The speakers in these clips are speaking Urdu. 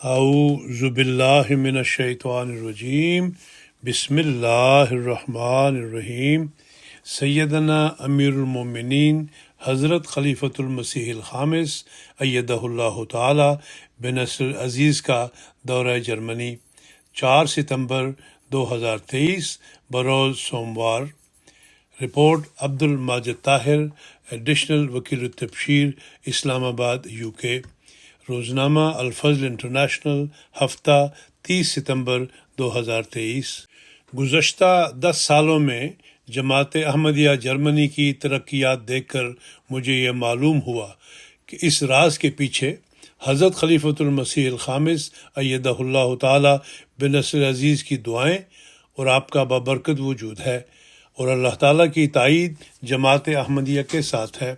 اعوذ باللہ من الشیطان الرجیم بسم اللہ الرحمن الرحیم۔ سیدنا امیر المومنین حضرت خلیفۃ المسیح الخامس ایدہ اللہ تعالی بنصر عزیز کا دورہ جرمنی 4 ستمبر 2023 بروز سوموار۔ رپورٹ عبد الماجد طاہر، ایڈیشنل وکیل التبشیر، اسلام آباد، UK۔ روزنامہ الفضل انٹرنیشنل، ہفتہ 30 ستمبر 2023۔ گزشتہ 10 سالوں میں جماعت احمدیہ جرمنی کی ترقیات دیکھ کر مجھے یہ معلوم ہوا کہ اس راز کے پیچھے حضرت خلیفۃ المسیح الخامس ایدہ اللہ تعالی بنصر عزیز کی دعائیں اور آپ کا بابرکت وجود ہے، اور اللہ تعالیٰ کی تائید جماعت احمدیہ کے ساتھ ہے۔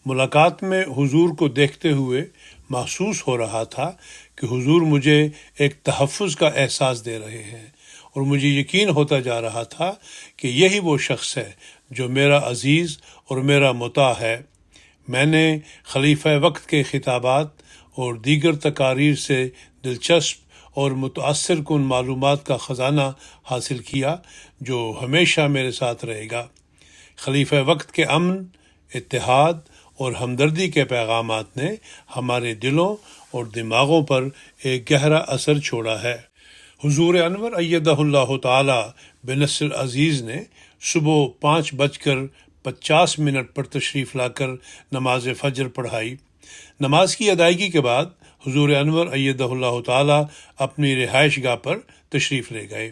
ملاقات میں حضور کو دیکھتے ہوئے محسوس ہو رہا تھا کہ حضور مجھے ایک تحفظ کا احساس دے رہے ہیں، اور مجھے یقین ہوتا جا رہا تھا کہ یہی وہ شخص ہے جو میرا عزیز اور میرا مطاع ہے۔ میں نے خلیفہ وقت کے خطابات اور دیگر تقاریر سے دلچسپ اور متاثر کن معلومات کا خزانہ حاصل کیا جو ہمیشہ میرے ساتھ رہے گا۔ خلیفہ وقت کے امن، اتحاد اور ہمدردی کے پیغامات نے ہمارے دلوں اور دماغوں پر ایک گہرا اثر چھوڑا ہے۔ حضور انور ایدہ اللہ تعالی بنصر عزیز نے صبح 5:50 پر تشریف لا کر نماز فجر پڑھائی۔ نماز کی ادائیگی کے بعد حضور انور ایدہ اللہ تعالی اپنی رہائش گاہ پر تشریف لے گئے۔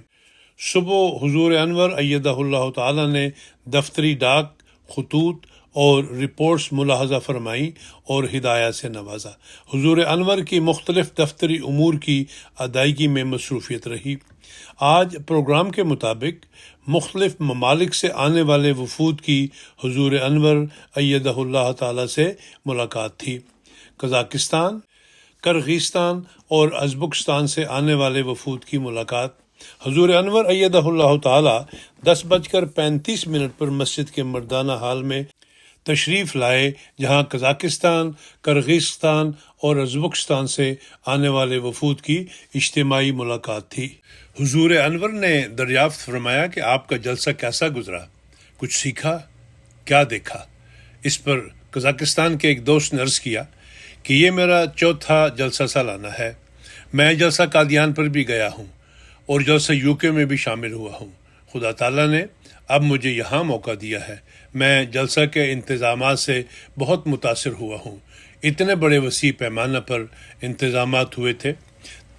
صبح حضور انور ایدہ اللہ تعالی نے دفتری ڈاک، خطوط اور رپورٹس ملاحظہ فرمائی اور ہدایات سے نوازا۔ حضور انور کی مختلف دفتری امور کی ادائیگی میں مصروفیت رہی۔ آج پروگرام کے مطابق مختلف ممالک سے آنے والے وفود کی حضور انور ایدہ اللہ تعالی سے ملاقات تھی۔ قزاقستان، کرغیزستان اور ازبکستان سے آنے والے وفود کی ملاقات۔ حضور انور ایدہ اللہ تعالی 10:35 پر مسجد کے مردانہ ہال میں تشریف لائے، جہاں قزاقستان، کرغیزستان اور ازبکستان سے آنے والے وفود کی اجتماعی ملاقات تھی۔ حضور انور نے دریافت فرمایا کہ آپ کا جلسہ کیسا گزرا، کچھ سیکھا، کیا دیکھا؟ اس پر قزاقستان کے ایک دوست نے عرض کیا کہ یہ میرا 4تھا جلسہ سالانہ ہے۔ میں جلسہ قادیان پر بھی گیا ہوں اور جلسہ UK میں بھی شامل ہوا ہوں۔ خدا تعالیٰ نے اب مجھے یہاں موقع دیا ہے۔ میں جلسہ کے انتظامات سے بہت متاثر ہوا ہوں۔ اتنے بڑے وسیع پیمانہ پر انتظامات ہوئے تھے۔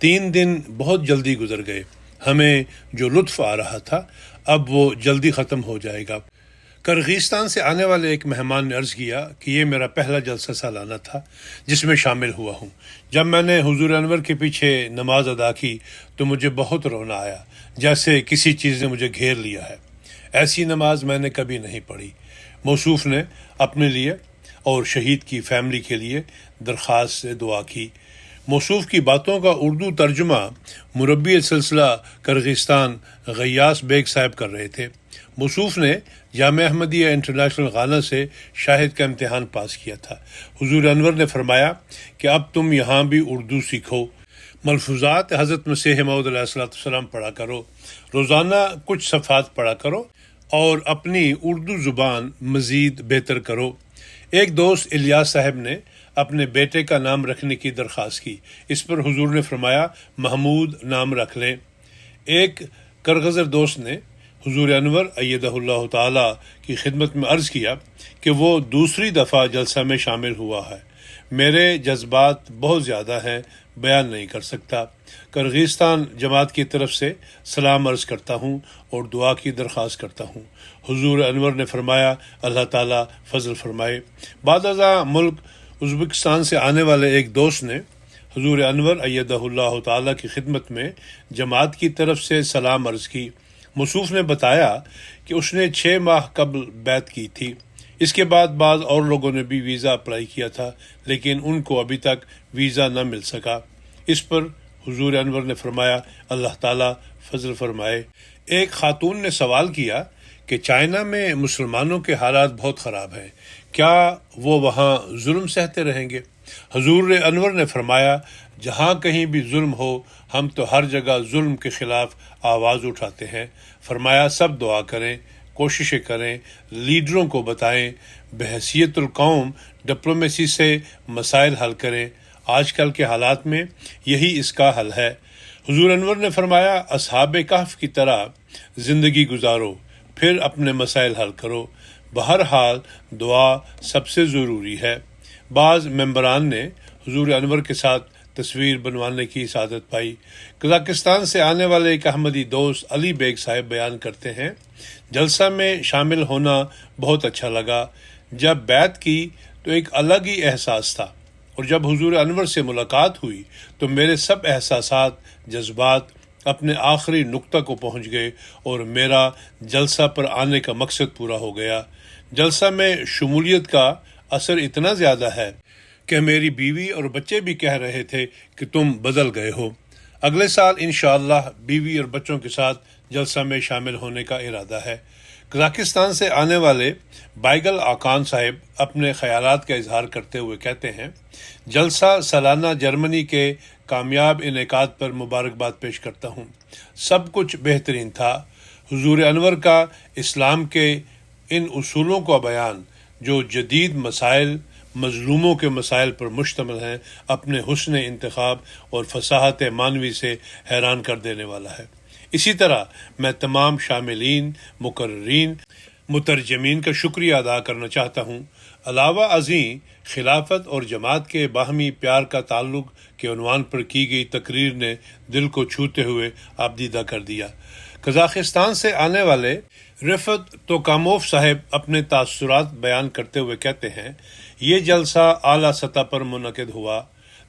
3 دن بہت جلدی گزر گئے۔ ہمیں جو لطف آ رہا تھا اب وہ جلدی ختم ہو جائے گا۔ کرغیزستان سے آنے والے ایک مہمان نے عرض کیا کہ یہ میرا پہلا جلسہ سالانہ تھا جس میں شامل ہوا ہوں۔ جب میں نے حضور انور کے پیچھے نماز ادا کی تو مجھے بہت رونا آیا، جیسے کسی چیز نے مجھے گھیر لیا ہے۔ ایسی نماز میں نے کبھی نہیں پڑھی۔ موصوف نے اپنے لیے اور شہید کی فیملی کے لیے درخواست سے دعا کی۔ موصوف کی باتوں کا اردو ترجمہ مربی سلسلہ کرغیزستان غیاث بیگ صاحب کر رہے تھے۔ موصوف نے جامعہ احمدیہ انٹرنیشنل غانا سے شاہد کا امتحان پاس کیا تھا۔ حضور انور نے فرمایا کہ اب تم یہاں بھی اردو سیکھو، ملفوظات حضرت مسیح موعود علیہ السلام پڑھا کرو، روزانہ کچھ صفحات پڑھا کرو اور اپنی اردو زبان مزید بہتر کرو۔ ایک دوست الیاس صاحب نے اپنے بیٹے کا نام رکھنے کی درخواست کی۔ اس پر حضور نے فرمایا محمود نام رکھ لیں۔ ایک کرغزر دوست نے حضور انور ایدہ اللہ تعالی کی خدمت میں عرض کیا کہ وہ دوسری دفعہ جلسہ میں شامل ہوا ہے۔ میرے جذبات بہت زیادہ ہیں، بیان نہیں کر سکتا۔ کرغیزستان جماعت کی طرف سے سلام عرض کرتا ہوں اور دعا کی درخواست کرتا ہوں۔ حضور انور نے فرمایا اللہ تعالیٰ فضل فرمائے۔ بعد ازاں ملک ازبکستان سے آنے والے ایک دوست نے حضور انور ایدہ اللہ تعالیٰ کی خدمت میں جماعت کی طرف سے سلام عرض کی۔ موصوف نے بتایا کہ اس نے 6 ماہ قبل بیعت کی تھی۔ اس کے بعد بعض اور لوگوں نے بھی ویزا اپلائی کیا تھا، لیکن ان کو ابھی تک ویزا نہ مل سکا۔ اس پر حضور انور نے فرمایا اللہ تعالیٰ فضل فرمائے۔ ایک خاتون نے سوال کیا کہ چائنا میں مسلمانوں کے حالات بہت خراب ہیں، کیا وہ وہاں ظلم سہتے رہیں گے؟ حضور انور نے فرمایا، جہاں کہیں بھی ظلم ہو ہم تو ہر جگہ ظلم کے خلاف آواز اٹھاتے ہیں۔ فرمایا سب دعا کریں، کوششیں کریں، لیڈروں کو بتائیں، بحیثیت القوم ڈپلومیسی سے مسائل حل کریں۔ آج کل کے حالات میں یہی اس کا حل ہے۔ حضور انور نے فرمایا، اصحاب کہف کی طرح زندگی گزارو، پھر اپنے مسائل حل کرو۔ بہرحال دعا سب سے ضروری ہے۔ بعض ممبران نے حضور انور کے ساتھ تصویر بنوانے کی سعادت پائی۔ قزاقستان سے آنے والے ایک احمدی دوست علی بیگ صاحب بیان کرتے ہیں، جلسہ میں شامل ہونا بہت اچھا لگا۔ جب بیعت کی تو ایک الگ ہی احساس تھا، اور جب حضور انور سے ملاقات ہوئی تو میرے سب احساسات، جذبات اپنے آخری نقطہ کو پہنچ گئے اور میرا جلسہ پر آنے کا مقصد پورا ہو گیا۔ جلسہ میں شمولیت کا اثر اتنا زیادہ ہے کہ میری بیوی اور بچے بھی کہہ رہے تھے کہ تم بدل گئے ہو۔ اگلے سال انشاءاللہ بیوی اور بچوں کے ساتھ جلسہ میں شامل ہونے کا ارادہ ہے۔ قزاقستان سے آنے والے بائگل آکان صاحب اپنے خیالات کا اظہار کرتے ہوئے کہتے ہیں، جلسہ سالانہ جرمنی کے کامیاب انعقاد پر مبارکباد پیش کرتا ہوں۔ سب کچھ بہترین تھا۔ حضور انور کا اسلام کے ان اصولوں کا بیان جو جدید مسائل، مظلوموں کے مسائل پر مشتمل ہیں، اپنے حسن انتخاب اور فصاحت معنوی سے حیران کر دینے والا ہے۔ اسی طرح میں تمام شاملین، مقررین، مترجمین کا شکریہ ادا کرنا چاہتا ہوں۔ علاوہ ازیں خلافت اور جماعت کے باہمی پیار کا تعلق کے عنوان پر کی گئی تقریر نے دل کو چھوتے ہوئے آبدیدہ کر دیا۔ قزاقستان سے آنے والے رفت توکاموف صاحب اپنے تاثرات بیان کرتے ہوئے کہتے ہیں، یہ جلسہ اعلیٰ سطح پر منعقد ہوا۔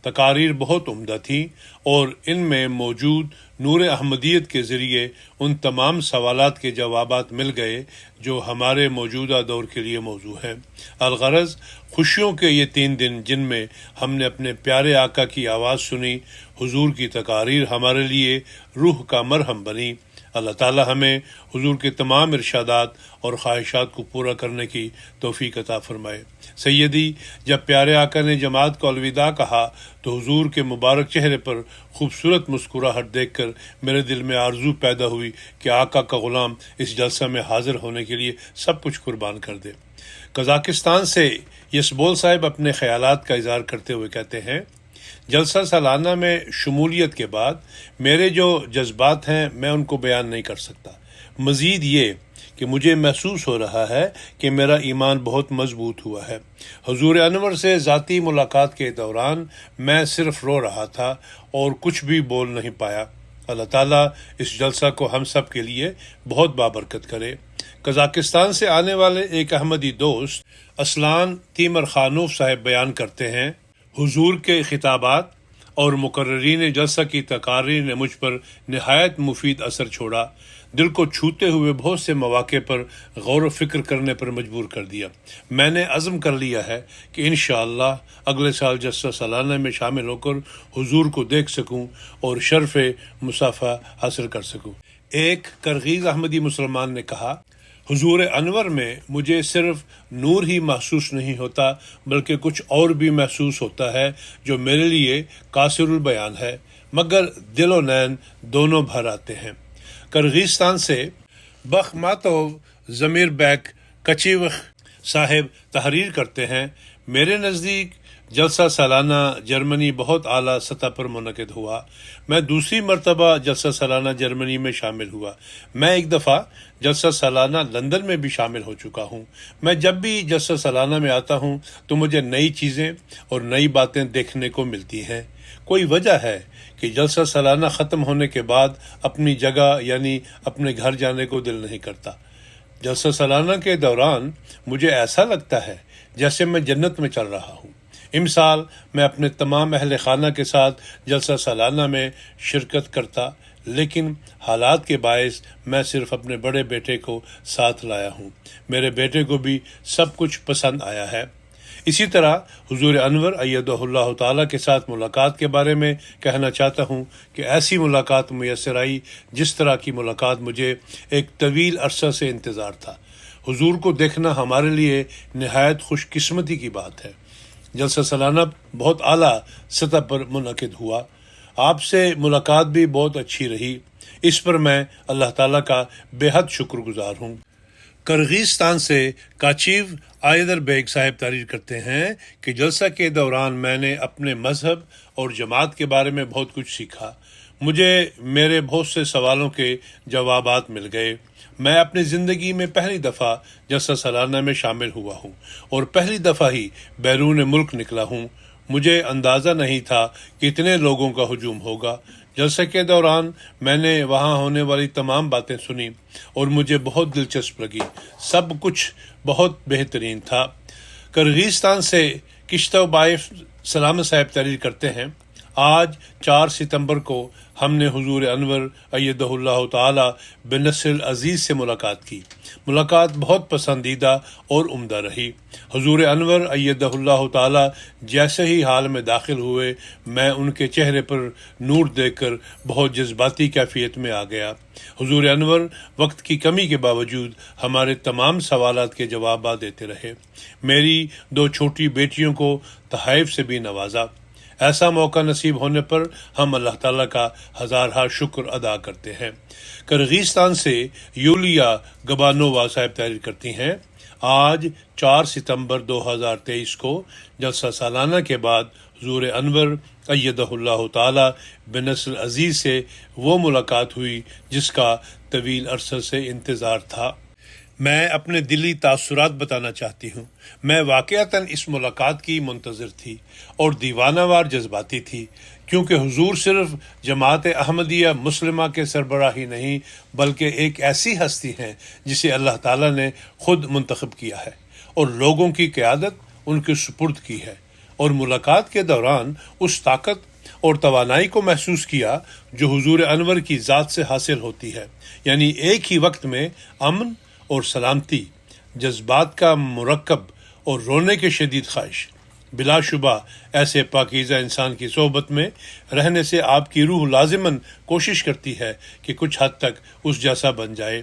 تقاریر بہت عمدہ تھیں اور ان میں موجود نور احمدیت کے ذریعے ان تمام سوالات کے جوابات مل گئے جو ہمارے موجودہ دور کے لیے موضوع ہیں۔ الغرض خوشیوں کے یہ 3 دن جن میں ہم نے اپنے پیارے آقا کی آواز سنی، حضور کی تقاریر ہمارے لیے روح کا مرہم بنی۔ اللہ تعالی ہمیں حضور کے تمام ارشادات اور خواہشات کو پورا کرنے کی توفیق عطا فرمائے۔ سیدی، جب پیارے آقا نے جماعت کو الوداع کہا تو حضور کے مبارک چہرے پر خوبصورت مسکراہٹ دیکھ کر میرے دل میں آرزو پیدا ہوئی کہ آقا کا غلام اس جلسہ میں حاضر ہونے کے لیے سب کچھ قربان کر دے۔ قزاقستان سے یسبول صاحب اپنے خیالات کا اظہار کرتے ہوئے کہتے ہیں، جلسہ سالانہ میں شمولیت کے بعد میرے جو جذبات ہیں میں ان کو بیان نہیں کر سکتا۔ مزید یہ کہ مجھے محسوس ہو رہا ہے کہ میرا ایمان بہت مضبوط ہوا ہے۔ حضور انور سے ذاتی ملاقات کے دوران میں صرف رو رہا تھا اور کچھ بھی بول نہیں پایا۔ اللہ تعالیٰ اس جلسہ کو ہم سب کے لیے بہت بابرکت کرے۔ قزاقستان سے آنے والے ایک احمدی دوست اسلان تیمر خانوف صاحب بیان کرتے ہیں، حضور کے خطابات اور مقررین جلسہ کی تقاریر نے مجھ پر نہایت مفید اثر چھوڑا، دل کو چھوتے ہوئے بہت سے مواقع پر غور و فکر کرنے پر مجبور کر دیا۔ میں نے عزم کر لیا ہے کہ انشاءاللہ اگلے سال جلسہ سالانہ میں شامل ہو کر حضور کو دیکھ سکوں اور شرف مصافحہ حاصل کر سکوں۔ ایک کرغیز احمدی مسلمان نے کہا، حضور انور میں مجھے صرف نور ہی محسوس نہیں ہوتا بلکہ کچھ اور بھی محسوس ہوتا ہے جو میرے لیے قاصر البیان ہے، مگر دل و نین دونوں بھر آتے ہیں۔ کرغیزستان سے بخ ماتو ضمیر بیک کچیوخ صاحب تحریر کرتے ہیں، میرے نزدیک جلسہ سالانہ جرمنی بہت اعلیٰ سطح پر منعقد ہوا۔ میں دوسری مرتبہ جلسہ سالانہ جرمنی میں شامل ہوا۔ میں ایک دفعہ جلسہ سالانہ لندن میں بھی شامل ہو چکا ہوں۔ میں جب بھی جلسہ سالانہ میں آتا ہوں تو مجھے نئی چیزیں اور نئی باتیں دیکھنے کو ملتی ہیں۔ کوئی وجہ ہے کہ جلسہ سالانہ ختم ہونے کے بعد اپنی جگہ یعنی اپنے گھر جانے کو دل نہیں کرتا۔ جلسہ سالانہ کے دوران مجھے ایسا لگتا ہے جیسے میں جنت میں چل رہا ہوں۔ امسال میں اپنے تمام اہل خانہ کے ساتھ جلسہ سالانہ میں شرکت کرتا، لیکن حالات کے باعث میں صرف اپنے بڑے بیٹے کو ساتھ لایا ہوں۔ میرے بیٹے کو بھی سب کچھ پسند آیا ہے۔ اسی طرح حضور انور ایدہ اللہ تعالیٰ کے ساتھ ملاقات کے بارے میں کہنا چاہتا ہوں کہ ایسی ملاقات میسر آئی جس طرح کی ملاقات مجھے ایک طویل عرصہ سے انتظار تھا۔ حضور کو دیکھنا ہمارے لیے نہایت خوش قسمتی کی بات ہے۔ جلسہ سالانہ بہت اعلیٰ سطح پر منعقد ہوا۔ آپ سے ملاقات بھی بہت اچھی رہی، اس پر میں اللہ تعالیٰ کا بے حد شکر گزار ہوں۔ کرغیزستان سے کاچیو آیدر بیگ صاحب تحریر کرتے ہیں کہ جلسہ کے دوران میں نے اپنے مذہب اور جماعت کے بارے میں بہت کچھ سیکھا۔ مجھے میرے بہت سے سوالوں کے جوابات مل گئے۔ میں اپنی زندگی میں پہلی دفعہ جلسہ سالانہ میں شامل ہوا ہوں اور پہلی دفعہ ہی بیرون ملک نکلا ہوں۔ مجھے اندازہ نہیں تھا کہ اتنے لوگوں کا ہجوم ہوگا۔ جلسہ کے دوران میں نے وہاں ہونے والی تمام باتیں سنی اور مجھے بہت دلچسپ لگی۔ سب کچھ بہت بہترین تھا۔ کرغیزستان سے کشتو بائف سلام صاحب تحریر کرتے ہیں، آج 4 ستمبر کو ہم نے حضور انور ایدہ اللہ تعالی بنصر العزیز سے ملاقات کی۔ ملاقات بہت پسندیدہ اور عمدہ رہی۔ حضور انور ایدہ اللہ تعالی جیسے ہی حال میں داخل ہوئے، میں ان کے چہرے پر نور دیکھ کر بہت جذباتی کیفیت میں آ گیا۔ حضور انور وقت کی کمی کے باوجود ہمارے تمام سوالات کے جوابات دیتے رہے۔ میری 2 چھوٹی بیٹیوں کو تحائف سے بھی نوازا۔ ایسا موقع نصیب ہونے پر ہم اللہ تعالیٰ کا ہزارہا شکر ادا کرتے ہیں۔ کرغیزستان سے یولیا گبانووا صاحب تحریر کرتی ہیں، آج 4 ستمبر 2023 کو جلسہ سالانہ کے بعد حضور انور ایدہ اللہ تعالی بنصر العزیز سے وہ ملاقات ہوئی جس کا طویل عرصے سے انتظار تھا۔ میں اپنے دلی تاثرات بتانا چاہتی ہوں۔ میں واقعتاً اس ملاقات کی منتظر تھی اور دیوانہ وار جذباتی تھی، کیونکہ حضور صرف جماعت احمدیہ مسلمہ کے سربراہ ہی نہیں بلکہ ایک ایسی ہستی ہیں جسے اللہ تعالیٰ نے خود منتخب کیا ہے اور لوگوں کی قیادت ان کے سپرد کی ہے، اور ملاقات کے دوران اس طاقت اور توانائی کو محسوس کیا جو حضور انور کی ذات سے حاصل ہوتی ہے، یعنی ایک ہی وقت میں امن اور سلامتی، جذبات کا مرکب اور رونے کے شدید خواہش۔ بلا شبہ ایسے پاکیزہ انسان کی صحبت میں رہنے سے آپ کی روح لازماً کوشش کرتی ہے کہ کچھ حد تک اس جیسا بن جائے۔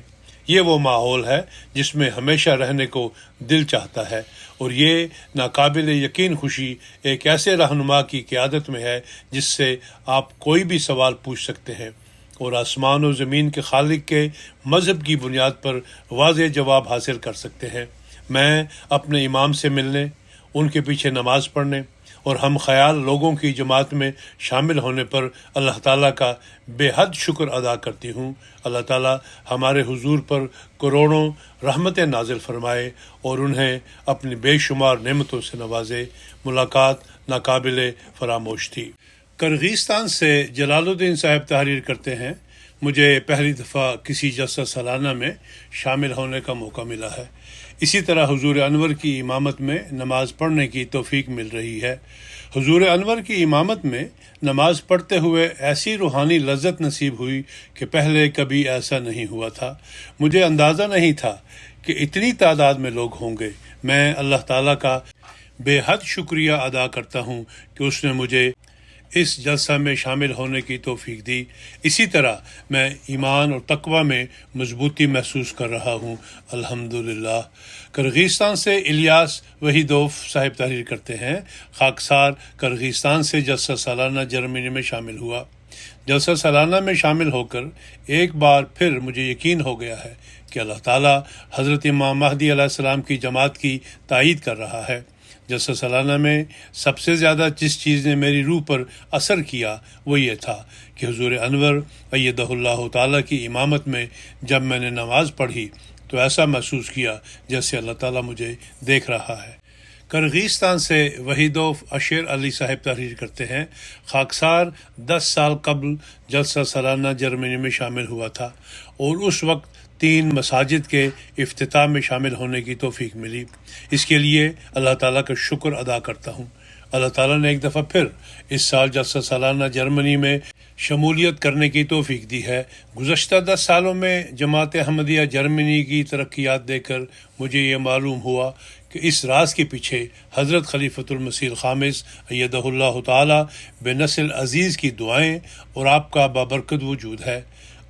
یہ وہ ماحول ہے جس میں ہمیشہ رہنے کو دل چاہتا ہے، اور یہ ناقابل یقین خوشی ایک ایسے رہنما کی قیادت میں ہے جس سے آپ کوئی بھی سوال پوچھ سکتے ہیں اور آسمان و زمین کے خالق کے مذہب کی بنیاد پر واضح جواب حاصل کر سکتے ہیں۔ میں اپنے امام سے ملنے، ان کے پیچھے نماز پڑھنے اور ہم خیال لوگوں کی جماعت میں شامل ہونے پر اللہ تعالیٰ کا بے حد شکر ادا کرتی ہوں۔ اللہ تعالیٰ ہمارے حضور پر کروڑوں رحمتیں نازل فرمائے اور انہیں اپنی بے شمار نعمتوں سے نوازے۔ ملاقات ناقابل فراموش تھی۔ کرغیزستان سے جلال الدین صاحب تحریر کرتے ہیں، مجھے پہلی دفعہ کسی جلسہ سالانہ میں شامل ہونے کا موقع ملا ہے۔ اسی طرح حضور انور کی امامت میں نماز پڑھنے کی توفیق مل رہی ہے۔ حضور انور کی امامت میں نماز پڑھتے ہوئے ایسی روحانی لذت نصیب ہوئی کہ پہلے کبھی ایسا نہیں ہوا تھا۔ مجھے اندازہ نہیں تھا کہ اتنی تعداد میں لوگ ہوں گے۔ میں اللہ تعالیٰ کا بے حد شکریہ ادا کرتا ہوں کہ اس نے مجھے اس جلسہ میں شامل ہونے کی توفیق دی۔ اسی طرح میں ایمان اور تقوی میں مضبوطی محسوس کر رہا ہوں، الحمدللہ۔ کرغیزستان سے الیاس وحیدوف صاحب تحریر کرتے ہیں، خاکسار کرغیزستان سے جلسہ سالانہ جرمنی میں شامل ہوا۔ جلسہ سالانہ میں شامل ہو کر ایک بار پھر مجھے یقین ہو گیا ہے کہ اللہ تعالیٰ حضرت امام مہدی علیہ السلام کی جماعت کی تائید کر رہا ہے۔ جلسہ سالانہ میں سب سے زیادہ جس چیز نے میری روح پر اثر کیا وہ یہ تھا کہ حضور انور ایدہ اللہ تعالیٰ کی امامت میں جب میں نے نماز پڑھی تو ایسا محسوس کیا جیسے اللہ تعالیٰ مجھے دیکھ رہا ہے۔ کرغیزستان سے وحیدوف اشیر علی صاحب تحریر کرتے ہیں، خاکسار 10 سال قبل جلسہ سالانہ جرمنی میں شامل ہوا تھا اور اس وقت 3 مساجد کے افتتاح میں شامل ہونے کی توفیق ملی۔ اس کے لیے اللہ تعالیٰ کا شکر ادا کرتا ہوں۔ اللہ تعالیٰ نے ایک دفعہ پھر اس سال جلسہ سالانہ جرمنی میں شمولیت کرنے کی توفیق دی ہے۔ گزشتہ 10 سالوں میں جماعت احمدیہ جرمنی کی ترقیات دیکھ کر مجھے یہ معلوم ہوا کہ اس راز کے پیچھے حضرت خلیفۃ المسیح الخامس ایدہ اللہ تعالی بنصر العزیز کی دعائیں اور آپ کا بابرکت وجود ہے،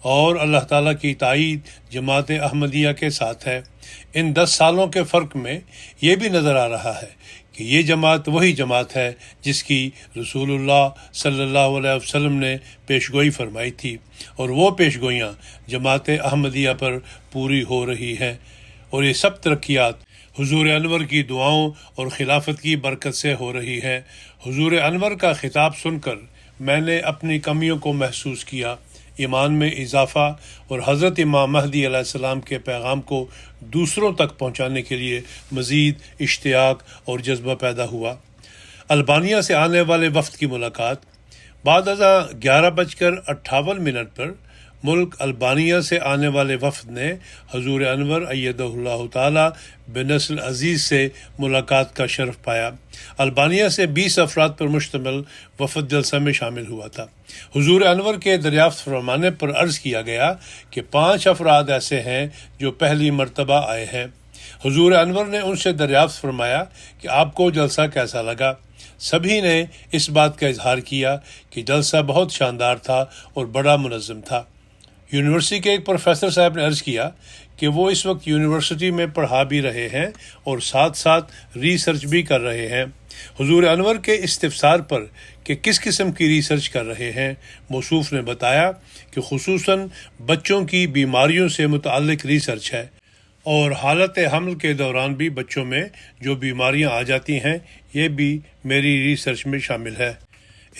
اور اللہ تعالیٰ کی تائید جماعت احمدیہ کے ساتھ ہے۔ ان 10 سالوں کے فرق میں یہ بھی نظر آ رہا ہے کہ یہ جماعت وہی جماعت ہے جس کی رسول اللہ صلی اللہ علیہ وسلم نے پیشگوئی فرمائی تھی، اور وہ پیشگوئیاں جماعت احمدیہ پر پوری ہو رہی ہیں، اور یہ سب ترقیات حضور انور کی دعاؤں اور خلافت کی برکت سے ہو رہی ہے۔ حضور انور کا خطاب سن کر میں نے اپنی کمیوں کو محسوس کیا، ایمان میں اضافہ اور حضرت امام مہدی علیہ السلام کے پیغام کو دوسروں تک پہنچانے کے لیے مزید اشتیاق اور جذبہ پیدا ہوا۔ البانیہ سے آنے والے وفد کی ملاقات۔ بعد ازاں 11:58 پر ملک البانیہ سے آنے والے وفد نے حضور انور ایدہ اللہ تعالی بنصر عزیز سے ملاقات کا شرف پایا۔ البانیہ سے 20 افراد پر مشتمل وفد جلسہ میں شامل ہوا تھا۔ حضور انور کے دریافت فرمانے پر عرض کیا گیا کہ 5 افراد ایسے ہیں جو پہلی مرتبہ آئے ہیں۔ حضور انور نے ان سے دریافت فرمایا کہ آپ کو جلسہ کیسا لگا؟ سبھی نے اس بات کا اظہار کیا کہ جلسہ بہت شاندار تھا اور بڑا منظم تھا۔ یونیورسٹی کے ایک پروفیسر صاحب نے عرض کیا کہ وہ اس وقت یونیورسٹی میں پڑھا بھی رہے ہیں اور ساتھ ساتھ ریسرچ بھی کر رہے ہیں۔ حضور انور کے استفسار پر کہ کس قسم کی ریسرچ کر رہے ہیں، موصوف نے بتایا کہ خصوصاً بچوں کی بیماریوں سے متعلق ریسرچ ہے، اور حالت حمل کے دوران بھی بچوں میں جو بیماریاں آ جاتی ہیں یہ بھی میری ریسرچ میں شامل ہے۔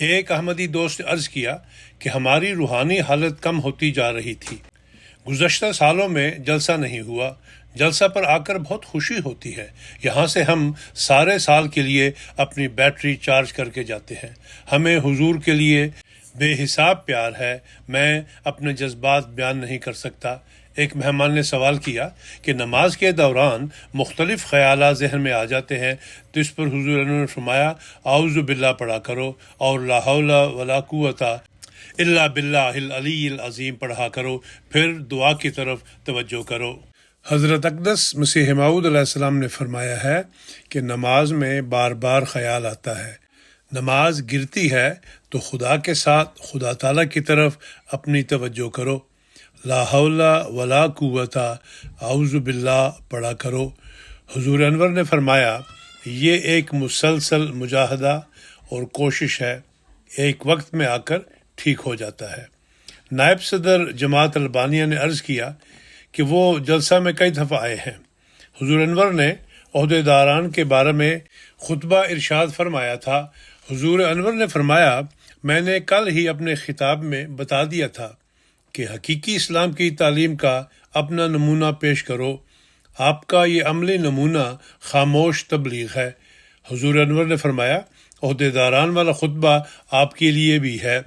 ایک احمدی دوست نے عرض کیا کہ ہماری روحانی حالت کم ہوتی جا رہی تھی، گزشتہ سالوں میں جلسہ نہیں ہوا، جلسہ پر آ کر بہت خوشی ہوتی ہے، یہاں سے ہم سارے سال کے لیے اپنی بیٹری چارج کر کے جاتے ہیں، ہمیں حضور کے لیے بے حساب پیار ہے، میں اپنے جذبات بیان نہیں کر سکتا۔ ایک مہمان نے سوال کیا کہ نماز کے دوران مختلف خیالات ذہن میں آ جاتے ہیں تو اس پر حضور انور نے فرمایا اعوذ باللہ پڑھا کرو اور لا حول ولا قوت الا باللہ العلی العظیم پڑھا کرو، پھر دعا کی طرف توجہ کرو۔ حضرت اقدس مسیح موعود علیہ السلام نے فرمایا ہے کہ نماز میں بار بار خیال آتا ہے، نماز گرتی ہے تو خدا کے ساتھ خدا تعالیٰ کی طرف اپنی توجہ کرو، لا حول ولا قوت اعوذ باللہ پڑھا کرو۔ حضور انور نے فرمایا یہ ایک مسلسل مجاہدہ اور کوشش ہے، ایک وقت میں آ کر ٹھیک ہو جاتا ہے۔ نائب صدر جماعت البانیہ نے عرض کیا کہ وہ جلسہ میں کئی دفعہ آئے ہیں۔ حضور انور نے عہدے داران کے بارے میں خطبہ ارشاد فرمایا تھا۔ حضور انور نے فرمایا میں نے کل ہی اپنے خطاب میں بتا دیا تھا کہ حقیقی اسلام کی تعلیم کا اپنا نمونہ پیش کرو، آپ کا یہ عملی نمونہ خاموش تبلیغ ہے۔ حضور انور نے فرمایا عہدے داران والا خطبہ آپ کے لیے بھی ہے۔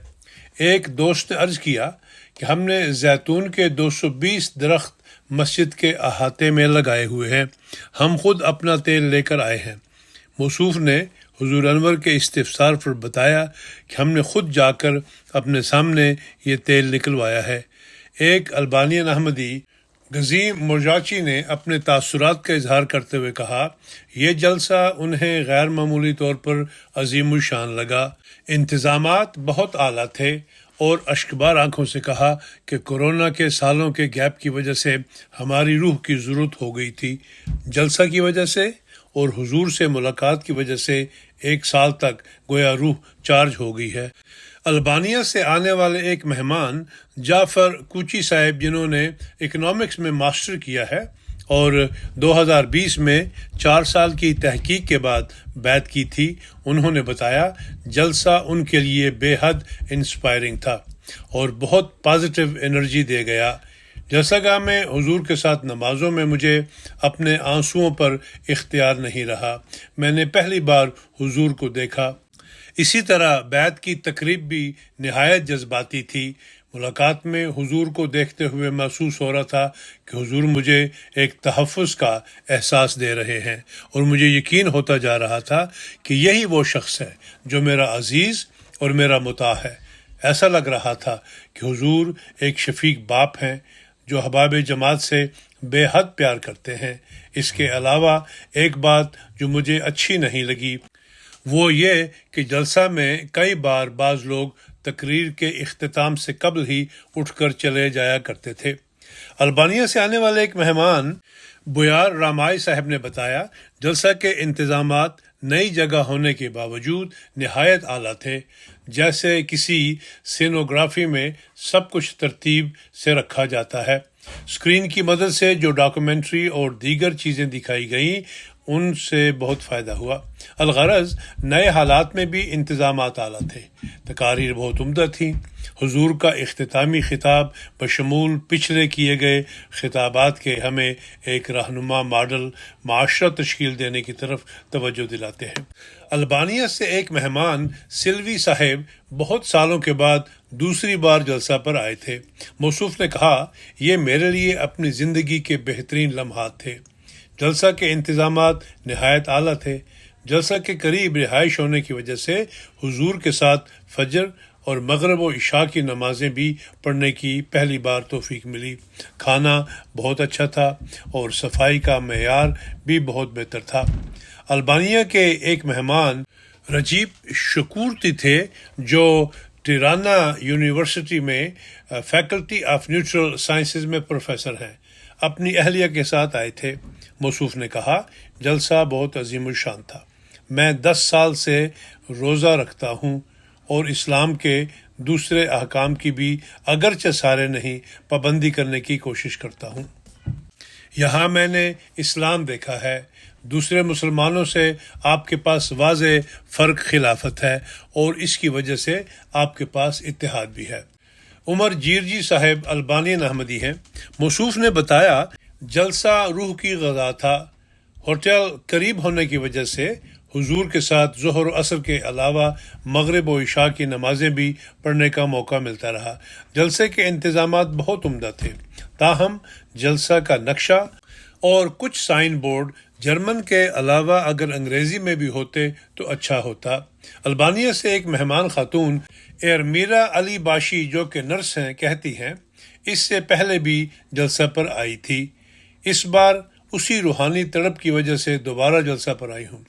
ایک دوست نے عرض کیا کہ ہم نے زیتون کے 220 درخت مسجد کے احاطے میں لگائے ہوئے ہیں، ہم خود اپنا تیل لے کر آئے ہیں۔ موصوف نے حضور انور کے استفسار پر بتایا کہ ہم نے خود جا کر اپنے سامنے یہ تیل نکلوایا ہے۔ ایک البانین احمدی غزیم مرجاچی نے اپنے تاثرات کا اظہار کرتے ہوئے کہا یہ جلسہ انہیں غیر معمولی طور پر عظیم الشان لگا، انتظامات بہت اعلیٰ تھے، اور اشکبار آنکھوں سے کہا کہ کورونا کے سالوں کے گیپ کی وجہ سے ہماری روح کی ضرورت ہو گئی تھی، جلسہ کی وجہ سے اور حضور سے ملاقات کی وجہ سے 1 سال تک گویا روح چارج ہو گئی ہے۔ البانیہ سے آنے والے ایک مہمان جعفر کوچی صاحب جنہوں نے اکنامکس میں ماسٹر کیا ہے اور 2020 میں 4 سال کی تحقیق کے بعد بیعت کی تھی، انہوں نے بتایا جلسہ ان کے لیے بے حد انسپائرنگ تھا اور بہت پازیٹیو انرجی دے گیا۔ جلسہ گاہ میں حضور کے ساتھ نمازوں میں مجھے اپنے آنسوؤں پر اختیار نہیں رہا، میں نے پہلی بار حضور کو دیکھا۔ اسی طرح بیعت کی تقریب بھی نہایت جذباتی تھی، ملاقات میں حضور کو دیکھتے ہوئے محسوس ہو رہا تھا کہ حضور مجھے ایک تحفظ کا احساس دے رہے ہیں، اور مجھے یقین ہوتا جا رہا تھا کہ یہی وہ شخص ہے جو میرا عزیز اور میرا مطاع ہے۔ ایسا لگ رہا تھا کہ حضور ایک شفیق باپ ہیں جو احباب جماعت سے بے حد پیار کرتے ہیں۔ اس کے علاوہ ایک بات جو مجھے اچھی نہیں لگی وہ یہ کہ جلسہ میں کئی بار بعض لوگ تقریر کے اختتام سے قبل ہی اٹھ کر چلے جایا کرتے تھے۔ البانیہ سے آنے والے ایک مہمان بویار رامائی صاحب نے بتایا جلسہ کے انتظامات نئی جگہ ہونے کے باوجود نہایت اعلیٰ تھے، جیسے کسی سینوگرافی میں سب کچھ ترتیب سے رکھا جاتا ہے۔ اسکرین کی مدد سے جو ڈاکومنٹری اور دیگر چیزیں دکھائی گئیں ان سے بہت فائدہ ہوا۔ الغرض نئے حالات میں بھی انتظامات اعلیٰ تھے، تقاریر بہت عمدہ تھیں۔ حضور کا اختتامی خطاب بشمول پچھلے کیے گئے خطابات کے ہمیں ایک رہنما ماڈل معاشرہ تشکیل دینے کی طرف توجہ دلاتے ہیں۔ البانیہ سے ایک مہمان سلوی صاحب بہت سالوں کے بعد دوسری بار جلسہ پر آئے تھے۔ موصوف نے کہا، یہ میرے لیے اپنی زندگی کے بہترین لمحات تھے۔ جلسہ کے انتظامات نہایت اعلیٰ تھے۔ جلسہ کے قریب رہائش ہونے کی وجہ سے حضور کے ساتھ فجر اور مغرب و عشاء کی نمازیں بھی پڑھنے کی پہلی بار توفیق ملی۔ کھانا بہت اچھا تھا اور صفائی کا معیار بھی بہت بہتر تھا۔ البانیہ کے ایک مہمان رجیب شکورتی تھے جو ٹیرانا یونیورسٹی میں فیکلٹی آف نیوٹرل سائنسز میں پروفیسر ہیں، اپنی اہلیہ کے ساتھ آئے تھے۔ موصوف نے کہا، جلسہ بہت عظیم الشان تھا۔ میں 10 سال سے روزہ رکھتا ہوں اور اسلام کے دوسرے احکام کی بھی اگرچہ سارے نہیں پابندی کرنے کی کوشش کرتا ہوں۔ یہاں میں نے اسلام دیکھا ہے۔ دوسرے مسلمانوں سے آپ کے پاس واضح فرق خلافت ہے اور اس کی وجہ سے آپ کے پاس اتحاد بھی ہے۔ عمر جیرجی صاحب البانین احمدی ہیں۔ موصوف نے بتایا، جلسہ روح کی غذا تھا۔ ہوٹل قریب ہونے کی وجہ سے حضور کے ساتھ ظہر و عصر کے علاوہ مغرب و عشاء کی نمازیں بھی پڑھنے کا موقع ملتا رہا۔ جلسے کے انتظامات بہت عمدہ تھے، تاہم جلسہ کا نقشہ اور کچھ سائن بورڈ جرمن کے علاوہ اگر انگریزی میں بھی ہوتے تو اچھا ہوتا۔ البانیہ سے ایک مہمان خاتون ایرمیرا علی باشی جو کہ نرس ہیں کہتی ہیں، اس سے پہلے بھی جلسہ پر آئی تھی، اس بار اسی روحانی تڑپ کی وجہ سے دوبارہ جلسہ پر آئی ہوں۔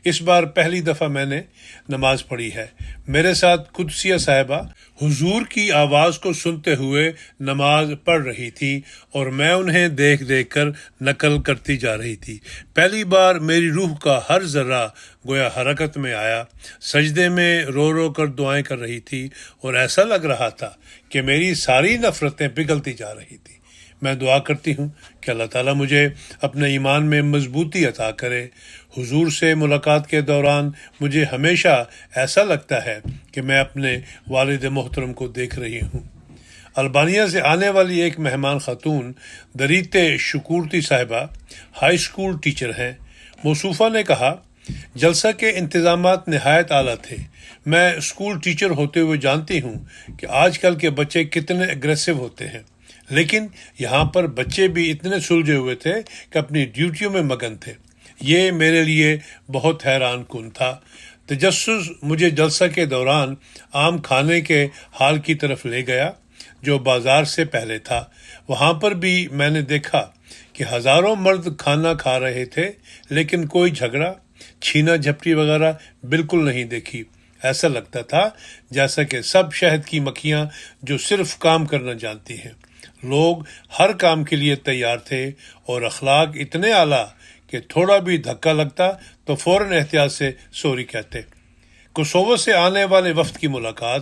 اس بار پہلی دفعہ میں نے نماز پڑھی ہے۔ میرے ساتھ قدسیہ صاحبہ حضور کی آواز کو سنتے ہوئے نماز پڑھ رہی تھی اور میں انہیں دیکھ دیکھ کر نقل کرتی جا رہی تھی۔ پہلی بار میری روح کا ہر ذرہ گویا حرکت میں آیا، سجدے میں رو رو کر دعائیں کر رہی تھی اور ایسا لگ رہا تھا کہ میری ساری نفرتیں پگھلتی جا رہی تھی۔ میں دعا کرتی ہوں کہ اللہ تعالیٰ مجھے اپنے ایمان میں مضبوطی عطا کرے۔ حضور سے ملاقات کے دوران مجھے ہمیشہ ایسا لگتا ہے کہ میں اپنے والد محترم کو دیکھ رہی ہوں۔ البانیہ سے آنے والی ایک مہمان خاتون دریتے شکورتی صاحبہ ہائی اسکول ٹیچر ہیں۔ موصوفہ نے کہا، جلسہ کے انتظامات نہایت اعلیٰ تھے۔ میں اسکول ٹیچر ہوتے ہوئے جانتی ہوں کہ آج کل کے بچے کتنے اگریسو ہوتے ہیں، لیکن یہاں پر بچے بھی اتنے سلجھے ہوئے تھے کہ اپنی ڈیوٹیوں میں مگن تھے۔ یہ میرے لیے بہت حیران کن تھا۔ تجسس مجھے جلسہ کے دوران عام کھانے کے حال کی طرف لے گیا جو بازار سے پہلے تھا۔ وہاں پر بھی میں نے دیکھا کہ ہزاروں مرد کھانا کھا رہے تھے، لیکن کوئی جھگڑا، چھینا جھپٹی وغیرہ بالکل نہیں دیکھی۔ ایسا لگتا تھا جیسا کہ سب شہد کی مکھیاں جو صرف کام کرنا جانتی ہیں۔ لوگ ہر کام کے لیے تیار تھے اور اخلاق اتنے اعلیٰ کہ تھوڑا بھی دھکا لگتا تو فوراً احتیاط سے سوری کہتے۔ کوسوو سے آنے والے وفد کی ملاقات۔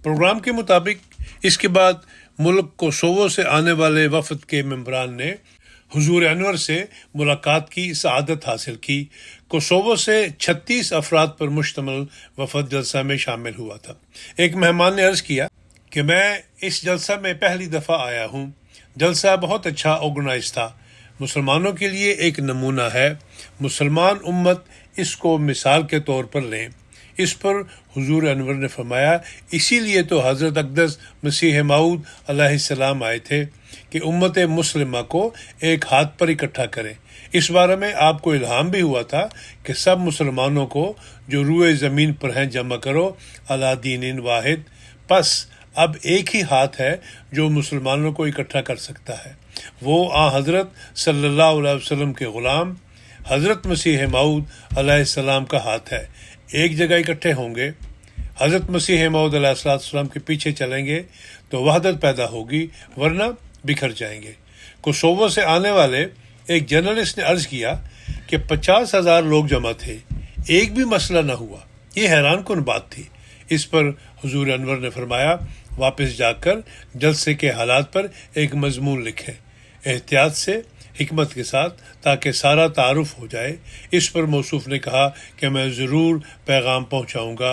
پروگرام کے مطابق اس کے بعد ملک کوسوو سے آنے والے وفد کے ممبران نے حضور انور سے ملاقات کی سعادت حاصل کی۔ کوسوو سے 36 افراد پر مشتمل وفد جلسہ میں شامل ہوا تھا۔ ایک مہمان نے عرض کیا کہ میں اس جلسہ میں پہلی دفعہ آیا ہوں۔ جلسہ بہت اچھا آرگنائز تھا، مسلمانوں کے لیے ایک نمونہ ہے۔ مسلمان امت اس کو مثال کے طور پر لیں۔ اس پر حضور انور نے فرمایا، اسی لیے تو حضرت اقدس مسیح موعود علیہ السلام آئے تھے کہ امت مسلمہ کو ایک ہاتھ پر اکٹھا کریں۔ اس بارے میں آپ کو الہام بھی ہوا تھا کہ سب مسلمانوں کو جو روئے زمین پر ہیں جمع کرو علی دین واحد۔ پس اب ایک ہی ہاتھ ہے جو مسلمانوں کو اکٹھا کر سکتا ہے، وہ حضرت صلی اللہ علیہ وسلم کے غلام حضرت مسیح موعود علیہ السلام کا ہاتھ ہے۔ ایک جگہ اکٹھے ہوں گے، حضرت مسیح موعود علیہ السلام کے پیچھے چلیں گے تو وحدت پیدا ہوگی، ورنہ بکھر جائیں گے۔ کوسوو سے آنے والے ایک جرنلسٹ نے عرض کیا کہ 50,000 لوگ جمع تھے، ایک بھی مسئلہ نہ ہوا۔ یہ حیران کن بات تھی۔ اس پر حضور انور نے فرمایا، واپس جا کر جلسے کے حالات پر ایک مضمون لکھیں، احتیاط سے، حکمت کے ساتھ، تاکہ سارا تعارف ہو جائے۔ اس پر موصوف نے کہا کہ میں ضرور پیغام پہنچاؤں گا۔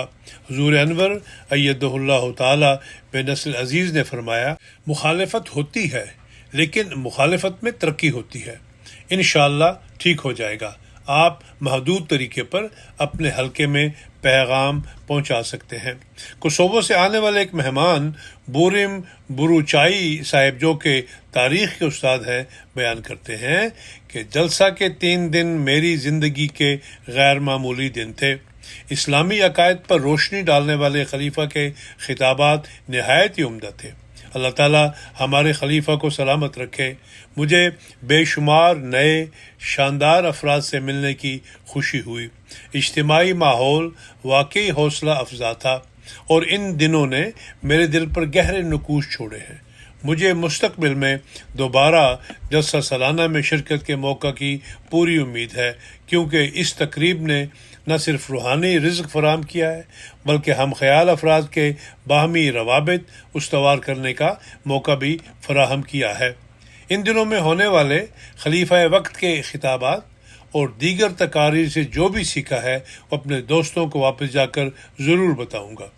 حضور انور ایدہ اللہ تعالی بے نسل عزیز نے فرمایا، مخالفت ہوتی ہے لیکن مخالفت میں ترقی ہوتی ہے، انشاءاللہ ٹھیک ہو جائے گا۔ آپ محدود طریقے پر اپنے حلقے میں پیغام پہنچا سکتے ہیں۔ کوسوو سے آنے والے ایک مہمان بورم بروچائی صاحب، جو کہ تاریخ کے استاد ہیں، بیان کرتے ہیں کہ جلسہ کے 3 دن میری زندگی کے غیر معمولی دن تھے۔ اسلامی عقائد پر روشنی ڈالنے والے خلیفہ کے خطابات نہایت ہی عمدہ تھے۔ اللہ تعالیٰ ہمارے خلیفہ کو سلامت رکھے۔ مجھے بے شمار نئے شاندار افراد سے ملنے کی خوشی ہوئی۔ اجتماعی ماحول واقعی حوصلہ افزا تھا اور ان دنوں نے میرے دل پر گہرے نقوش چھوڑے ہیں۔ مجھے مستقبل میں دوبارہ جلسہ سالانہ میں شرکت کے موقع کی پوری امید ہے، کیونکہ اس تقریب نے نہ صرف روحانی رزق فراہم کیا ہے بلکہ ہم خیال افراد کے باہمی روابط استوار کرنے کا موقع بھی فراہم کیا ہے۔ ان دنوں میں ہونے والے خلیفہ وقت کے خطابات اور دیگر تقاریر سے جو بھی سیکھا ہے وہ اپنے دوستوں کو واپس جا کر ضرور بتاؤں گا۔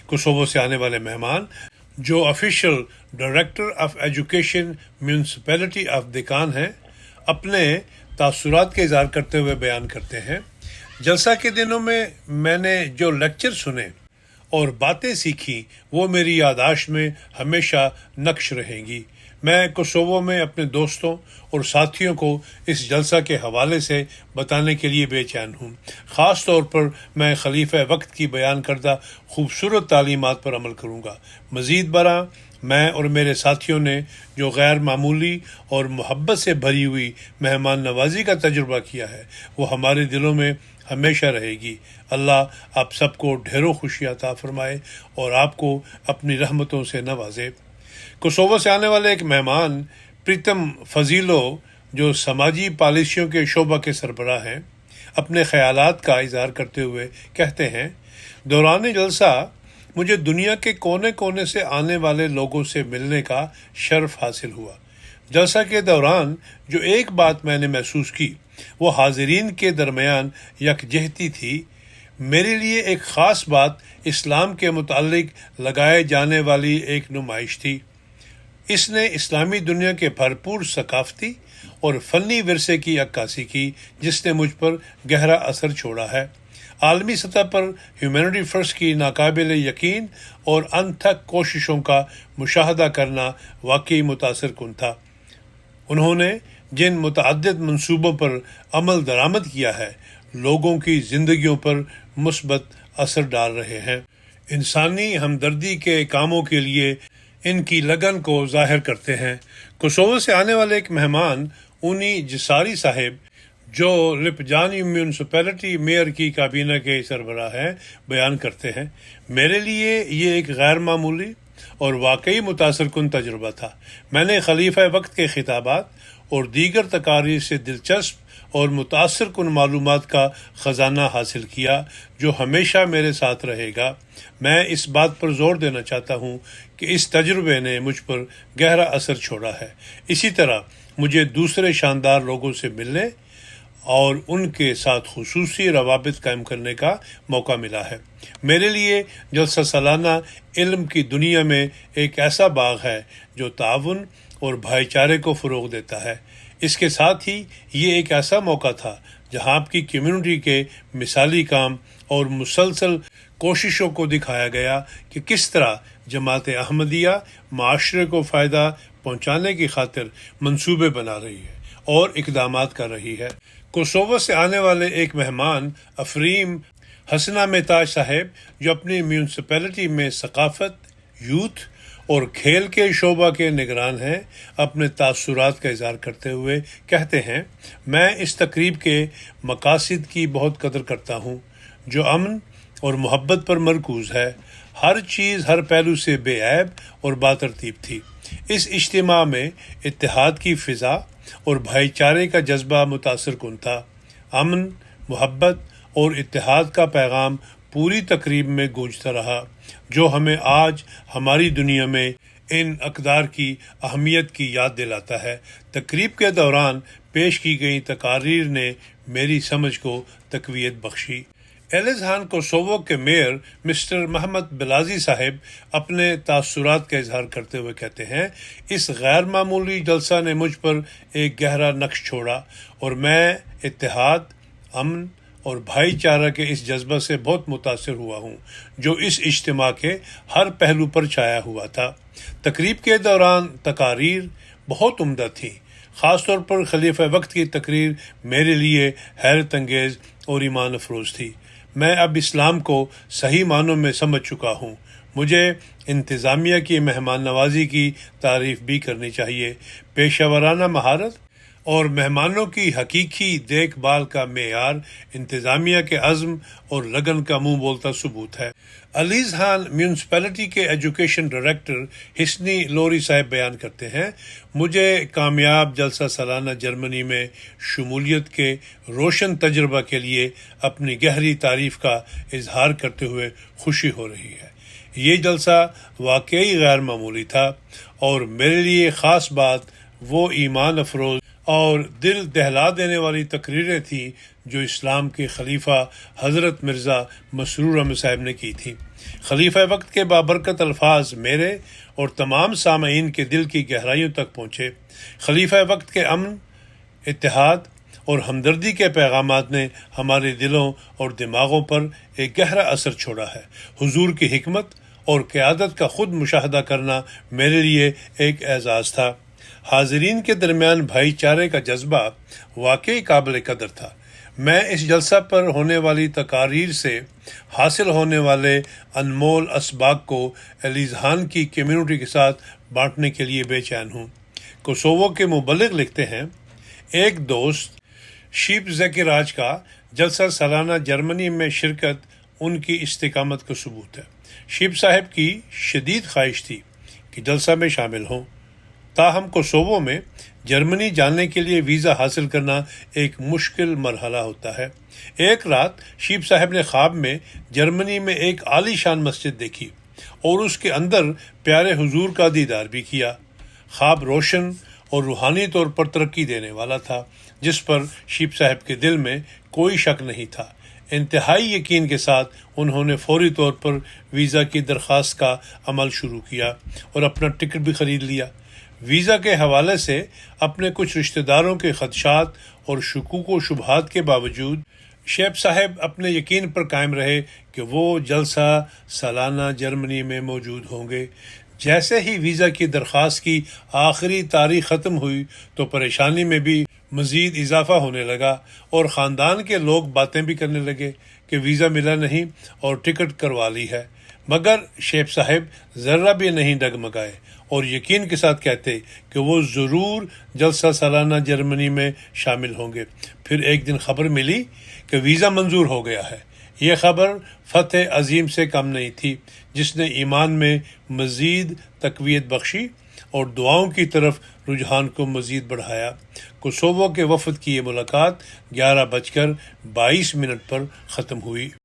کوسوو سے آنے والے مہمان، جو official director of education municipality of Deccan ہیں، اپنے تاثرات کا اظہار کرتے ہوئے بیان کرتے ہیں، جلسہ کے دنوں میں میں نے جو لیکچر سنے اور باتیں سیکھی وہ میری یادداشت میں ہمیشہ نقش رہیں گی۔ میں کوسوو میں اپنے دوستوں اور ساتھیوں کو اس جلسہ کے حوالے سے بتانے کے لیے بے چین ہوں۔ خاص طور پر میں خلیفہ وقت کی بیان کردہ خوبصورت تعلیمات پر عمل کروں گا۔ مزید برآں میں اور میرے ساتھیوں نے جو غیر معمولی اور محبت سے بھری ہوئی مہمان نوازی کا تجربہ کیا ہے وہ ہمارے دلوں میں ہمیشہ رہے گی۔ اللہ آپ سب کو ڈھیروں خوشی عطا فرمائے اور آپ کو اپنی رحمتوں سے نوازے۔ کوسوو سے آنے والے ایک مہمان پریتم فضیلو، جو سماجی پالیسیوں کے شعبہ کے سربراہ ہیں، اپنے خیالات کا اظہار کرتے ہوئے کہتے ہیں، دوران جلسہ مجھے دنیا کے کونے کونے سے آنے والے لوگوں سے ملنے کا شرف حاصل ہوا۔ جلسہ کے دوران جو ایک بات میں نے محسوس کی وہ حاضرین کے درمیان یکجہتی تھی۔ میرے لیے ایک خاص بات اسلام کے متعلق لگائے جانے والی ایک نمائش تھی۔ اس نے اسلامی دنیا کے بھرپور ثقافتی اور فنی ورثے کی عکاسی کی، جس نے مجھ پر گہرا اثر چھوڑا ہے۔ عالمی سطح پر ہیومینٹی فرسٹ کی ناقابل یقین اور انتھک کوششوں کا مشاہدہ کرنا واقعی متاثر کن تھا۔ انہوں نے جن متعدد منصوبوں پر عمل درآمد کیا ہے لوگوں کی زندگیوں پر مثبت اثر ڈال رہے ہیں۔ انسانی ہمدردی کے کاموں کے لیے ان کی لگن کو ظاہر کرتے ہیں۔ کوسوو سے آنے والے ایک مہمان اونی جساری صاحب، جو لپجانی میونسپلٹی میئر کی کابینہ کے سربراہ ہیں، بیان کرتے ہیں، میرے لیے یہ ایک غیر معمولی اور واقعی متاثر کن تجربہ تھا۔ میں نے خلیفہ وقت کے خطابات اور دیگر تقاریر سے دلچسپ اور متاثر کن معلومات کا خزانہ حاصل کیا جو ہمیشہ میرے ساتھ رہے گا۔ میں اس بات پر زور دینا چاہتا ہوں کہ اس تجربے نے مجھ پر گہرا اثر چھوڑا ہے۔ اسی طرح مجھے دوسرے شاندار لوگوں سے ملنے اور ان کے ساتھ خصوصی روابط قائم کرنے کا موقع ملا ہے۔ میرے لیے جلسہ سالانہ علم کی دنیا میں ایک ایسا باغ ہے جو تعاون اور بھائی چارے کو فروغ دیتا ہے۔ اس کے ساتھ ہی یہ ایک ایسا موقع تھا جہاں آپ کی کمیونٹی کے مثالی کام اور مسلسل کوششوں کو دکھایا گیا کہ کس طرح جماعت احمدیہ معاشرے کو فائدہ پہنچانے کی خاطر منصوبے بنا رہی ہے اور اقدامات کر رہی ہے۔ کوسوو سے آنے والے ایک مہمان افریم حسنہ مہتاج صاحب، جو اپنی میونسپلٹی میں ثقافت، یوتھ اور کھیل کے شعبہ کے نگران ہیں، اپنے تاثرات کا اظہار کرتے ہوئے کہتے ہیں، میں اس تقریب کے مقاصد کی بہت قدر کرتا ہوں جو امن اور محبت پر مرکوز ہے۔ ہر چیز ہر پہلو سے بے عیب اور باترتیب تھی۔ اس اجتماع میں اتحاد کی فضا اور بھائی چارے کا جذبہ متاثر کن تھا۔ امن، محبت اور اتحاد کا پیغام پوری تقریب میں گونجتا رہا، جو ہمیں آج ہماری دنیا میں ان اقدار کی اہمیت کی یاد دلاتا ہے۔ تقریب کے دوران پیش کی گئی تقاریر نے میری سمجھ کو تقویت بخشی۔ ایلزہان کوسوو کے میئر مسٹر محمد بلازی صاحب اپنے تاثرات کا اظہار کرتے ہوئے کہتے ہیں، اس غیر معمولی جلسہ نے مجھ پر ایک گہرا نقش چھوڑا اور میں اتحاد، امن اور بھائی چارہ کے اس جذبہ سے بہت متاثر ہوا ہوں جو اس اجتماع کے ہر پہلو پر چھایا ہوا تھا۔ تقریب کے دوران تقاریر بہت عمدہ تھی، خاص طور پر خلیفہ وقت کی تقریر میرے لیے حیرت انگیز اور ایمان افروز تھی۔ میں اب اسلام کو صحیح معنوں میں سمجھ چکا ہوں۔ مجھے انتظامیہ کی مہمان نوازی کی تعریف بھی کرنی چاہیے۔ پیشہ ورانہ مہارت اور مہمانوں کی حقیقی دیکھ بھال کا معیار انتظامیہ کے عزم اور لگن کا منہ بولتا ثبوت ہے۔ ایلزہان میونسپلٹی کے ایجوکیشن ڈائریکٹر حسنی لوری صاحب بیان کرتے ہیں، مجھے کامیاب جلسہ سالانہ جرمنی میں شمولیت کے روشن تجربہ کے لیے اپنی گہری تعریف کا اظہار کرتے ہوئے خوشی ہو رہی ہے۔ یہ جلسہ واقعی غیر معمولی تھا اور میرے لیے خاص بات وہ ایمان افروز اور دل دہلا دینے والی تقریریں تھیں جو اسلام کے خلیفہ حضرت مرزا مسرور احمد صاحب نے کی تھی۔ خلیفہ وقت کے بابرکت الفاظ میرے اور تمام سامعین کے دل کی گہرائیوں تک پہنچے۔ خلیفہ وقت کے امن، اتحاد اور ہمدردی کے پیغامات نے ہمارے دلوں اور دماغوں پر ایک گہرا اثر چھوڑا ہے۔ حضور کی حکمت اور قیادت کا خود مشاہدہ کرنا میرے لیے ایک اعزاز تھا۔ حاضرین کے درمیان بھائی چارے کا جذبہ واقعی قابل قدر تھا۔ میں اس جلسہ پر ہونے والی تقاریر سے حاصل ہونے والے انمول اسباق کو ایلزہان کی کمیونٹی کے ساتھ بانٹنے کے لیے بے چین ہوں۔ کوسوو کے مبلغ لکھتے ہیں، ایک دوست شیپ زیکراج کا جلسہ سالانہ جرمنی میں شرکت ان کی استقامت کا ثبوت ہے۔ شیپ صاحب کی شدید خواہش تھی کہ جلسہ میں شامل ہوں، تاہم کوسوو میں جرمنی جانے کے لیے ویزا حاصل کرنا ایک مشکل مرحلہ ہوتا ہے۔ ایک رات شیپ صاحب نے خواب میں جرمنی میں ایک عالی شان مسجد دیکھی اور اس کے اندر پیارے حضور کا دیدار بھی کیا۔ خواب روشن اور روحانی طور پر ترقی دینے والا تھا، جس پر شیپ صاحب کے دل میں کوئی شک نہیں تھا۔ انتہائی یقین کے ساتھ انہوں نے فوری طور پر ویزا کی درخواست کا عمل شروع کیا اور اپنا ٹکٹ بھی خرید لیا۔ ویزا کے حوالے سے اپنے کچھ رشتہ داروں کے خدشات اور شکوک و شبہات کے باوجود شیپ صاحب اپنے یقین پر قائم رہے کہ وہ جلسہ سالانہ جرمنی میں موجود ہوں گے۔ جیسے ہی ویزا کی درخواست کی آخری تاریخ ختم ہوئی تو پریشانی میں بھی مزید اضافہ ہونے لگا اور خاندان کے لوگ باتیں بھی کرنے لگے کہ ویزا ملا نہیں اور ٹکٹ کروا لی ہے، مگر شیپ صاحب ذرہ بھی نہیں ڈگمگائے اور یقین کے ساتھ کہتے کہ وہ ضرور جلسہ سالانہ جرمنی میں شامل ہوں گے۔ پھر ایک دن خبر ملی کہ ویزا منظور ہو گیا ہے۔ یہ خبر فتح عظیم سے کم نہیں تھی، جس نے ایمان میں مزید تقویت بخشی اور دعاؤں کی طرف رجحان کو مزید بڑھایا۔ کوسوو کے وفد کی یہ ملاقات 11:22 پر ختم ہوئی۔